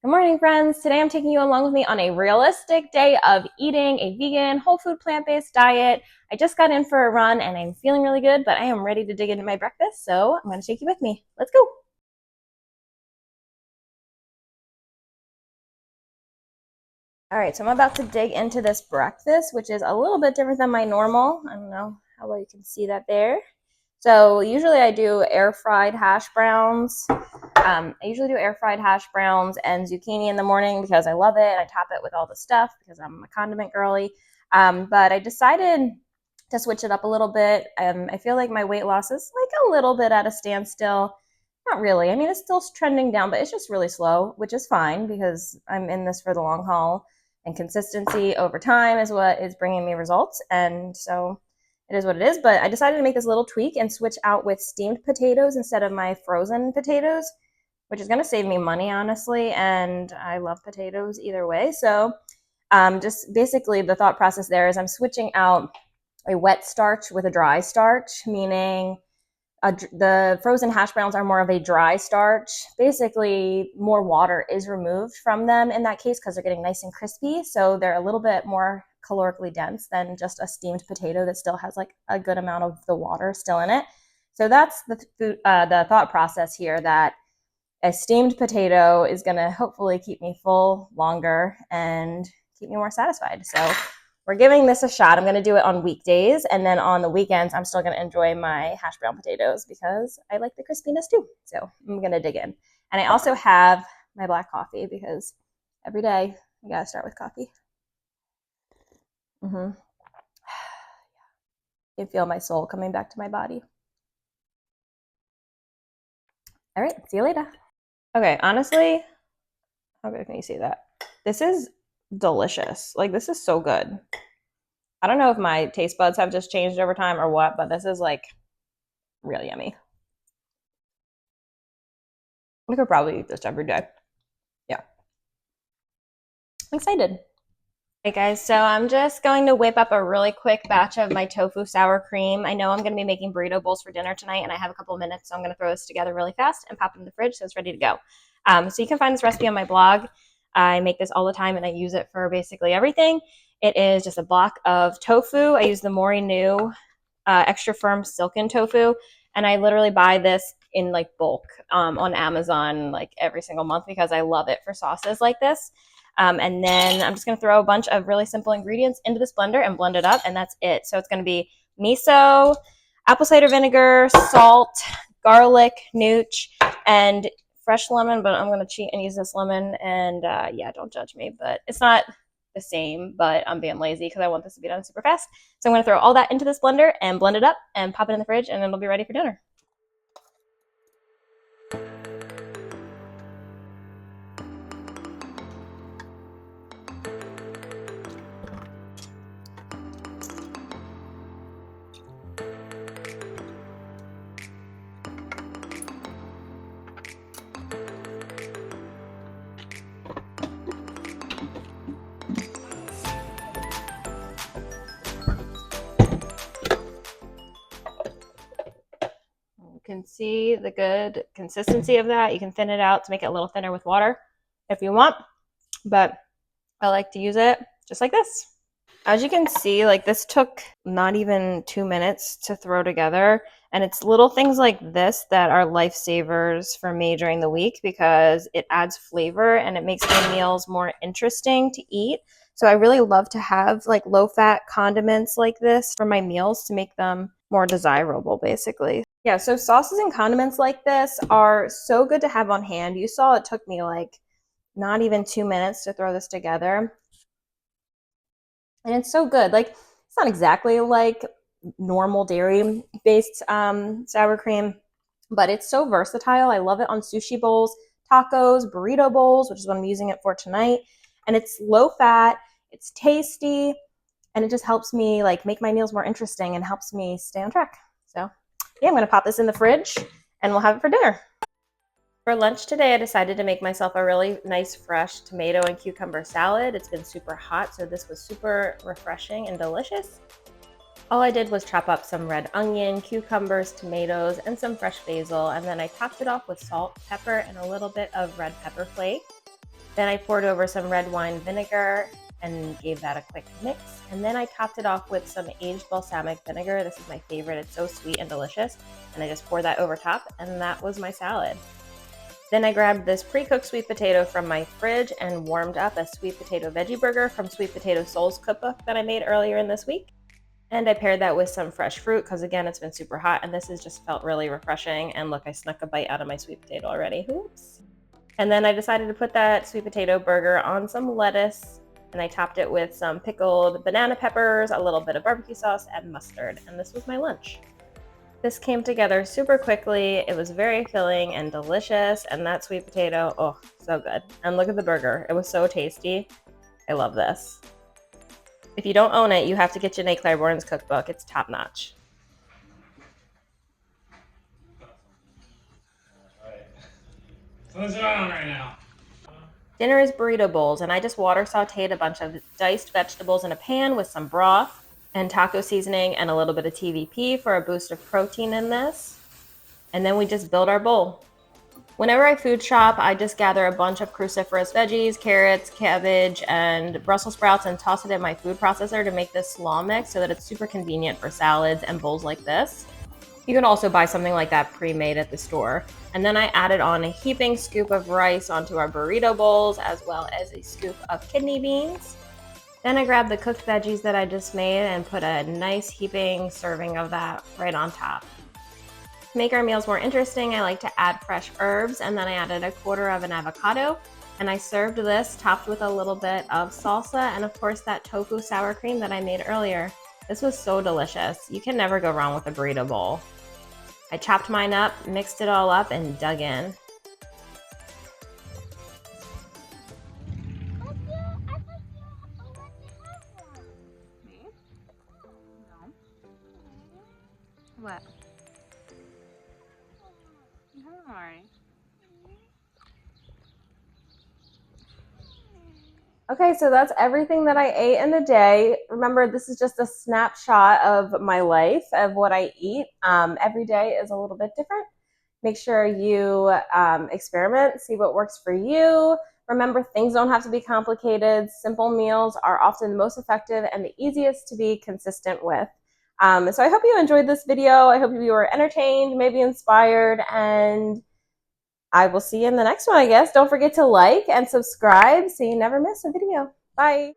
Good morning, friends. Today I'm taking you along with me on a realistic day of eating a vegan, whole food, plant-based diet. I just got in for a run and I'm feeling really good, but I am ready to dig into my breakfast, so I'm going to take you with me. Let's go. All right, so I'm about to dig into this breakfast, which is a little bit different than my normal. I don't know how well you can see that there. So usually I do air fried hash browns. I usually do air fried hash browns and zucchini in the morning because I love it. I top it with all the stuff because I'm a condiment girly. But I decided to switch it up a little bit. I feel like my weight loss is like a little bit at a standstill. Not really. I mean, it's still trending down, but it's just really slow, which is fine because I'm in this for the long haul. And consistency over time is what is bringing me results. And so it is what it is. But I decided to make this little tweak and switch out with steamed potatoes instead of my frozen potatoes, which is going to save me money, honestly. And I love potatoes either way. So just basically the thought process there is I'm switching out a wet starch with a dry starch, meaning the frozen hash browns are more of a dry starch. Basically, more water is removed from them in that case because they're getting nice and crispy. So they're a little bit more calorically dense than just a steamed potato that still has like a good amount of the water still in it. So that's the thought process here, that a steamed potato is going to hopefully keep me full longer and keep me more satisfied. So we're giving this a shot. I'm going to do it on weekdays, and then on the weekends, I'm still going to enjoy my hash brown potatoes because I like the crispiness too. So I'm going to dig in. And I also have my black coffee because every day I got to start with coffee. I can feel my soul coming back to my body. All right, see you later. Okay, honestly, how good can you see that? This is delicious. Like, this is so good. I don't know if my taste buds have just changed over time or what, but this is like really yummy. I could probably eat this every day. Yeah, I'm excited. Hey guys, so I'm just going to whip up a really quick batch of my tofu sour cream. I know I'm going to be making burrito bowls for dinner tonight, and I have a couple of minutes, so I'm going to throw this together really fast and pop it in the fridge so it's ready to go. So you can find this recipe on my blog. I make this all the time, and I use it for basically everything. It is just a block of tofu. I use the Mori New extra firm silken tofu, and I literally buy this in like bulk on Amazon like every single month because I love it for sauces like this. And then I'm just going to throw a bunch of really simple ingredients into this blender and blend it up, and that's it. So it's going to be miso, apple cider vinegar, salt, garlic, nooch, and fresh lemon, but I'm going to cheat and use this lemon. And yeah, don't judge me, but it's not the same, but I'm being lazy because I want this to be done super fast. So I'm going to throw all that into this blender and blend it up and pop it in the fridge, and it'll be ready for dinner. You can see the good consistency of that. You can thin it out to make it a little thinner with water if you want, but I like to use it just like this. As you can see, like this took not even 2 minutes to throw together, and it's little things like this that are lifesavers for me during the week because it adds flavor and it makes my meals more interesting to eat. So I really love to have like low-fat condiments like this for my meals to make them more desirable, basically. Yeah, so sauces and condiments like this are so good to have on hand. You saw it took me like not even 2 minutes to throw this together. And it's so good. Like, it's not exactly like normal dairy based sour cream, but it's so versatile. I love it on sushi bowls, tacos, burrito bowls, which is what I'm using it for tonight. And it's low fat, it's tasty, and it just helps me like make my meals more interesting and helps me stay on track. So yeah, I'm gonna pop this in the fridge and we'll have it for dinner. For lunch today, I decided to make myself a really nice fresh tomato and cucumber salad. It's been super hot, so this was super refreshing and delicious. All I did was chop up some red onion, cucumbers, tomatoes, and some fresh basil, and then I topped it off with salt, pepper, and a little bit of red pepper flake. Then I poured over some red wine vinegar and gave that a quick mix. And then I topped it off with some aged balsamic vinegar. This is my favorite. It's so sweet and delicious. And I just poured that over top, and that was my salad. Then I grabbed this pre-cooked sweet potato from my fridge and warmed up a sweet potato veggie burger from Sweet Potato Soul's cookbook that I made earlier in this week. And I paired that with some fresh fruit because, again, it's been super hot, and this has just felt really refreshing. And look, I snuck a bite out of my sweet potato already. Oops. And then I decided to put that sweet potato burger on some lettuce, and I topped it with some pickled banana peppers, a little bit of barbecue sauce, and mustard. And this was my lunch. This came together super quickly. It was very filling and delicious, and that sweet potato, oh, so good. And look at the burger. It was so tasty. I love this. If you don't own it, you have to get Janae Claiborne's cookbook. It's top notch. So what's going on right now? Dinner is burrito bowls, and I just water sauteed a bunch of diced vegetables in a pan with some broth and taco seasoning and a little bit of TVP for a boost of protein in this. And then we just build our bowl. Whenever I food shop, I just gather a bunch of cruciferous veggies, carrots, cabbage, and Brussels sprouts and toss it in my food processor to make this slaw mix so that it's super convenient for salads and bowls like this. You can also buy something like that pre-made at the store. And then I added on a heaping scoop of rice onto our burrito bowls, as well as a scoop of kidney beans. Then I grabbed the cooked veggies that I just made and put a nice heaping serving of that right on top. To make our meals more interesting, I like to add fresh herbs, and then I added a quarter of an avocado, and I served this topped with a little bit of salsa and of course that tofu sour cream that I made earlier. This was so delicious. You can never go wrong with a burrito bowl. I chopped mine up, mixed it all up, and dug in. Me? No. What? You have them already. Okay, so that's everything that I ate in a day. Remember, this is just a snapshot of my life, of what I eat. Every day is a little bit different. Make sure you experiment, see what works for you. Remember, things don't have to be complicated. Simple meals are often the most effective and the easiest to be consistent with. So I hope you enjoyed this video. I hope you were entertained, maybe inspired, and I will see you in the next one, I guess. Don't forget to like and subscribe so you never miss a video. Bye.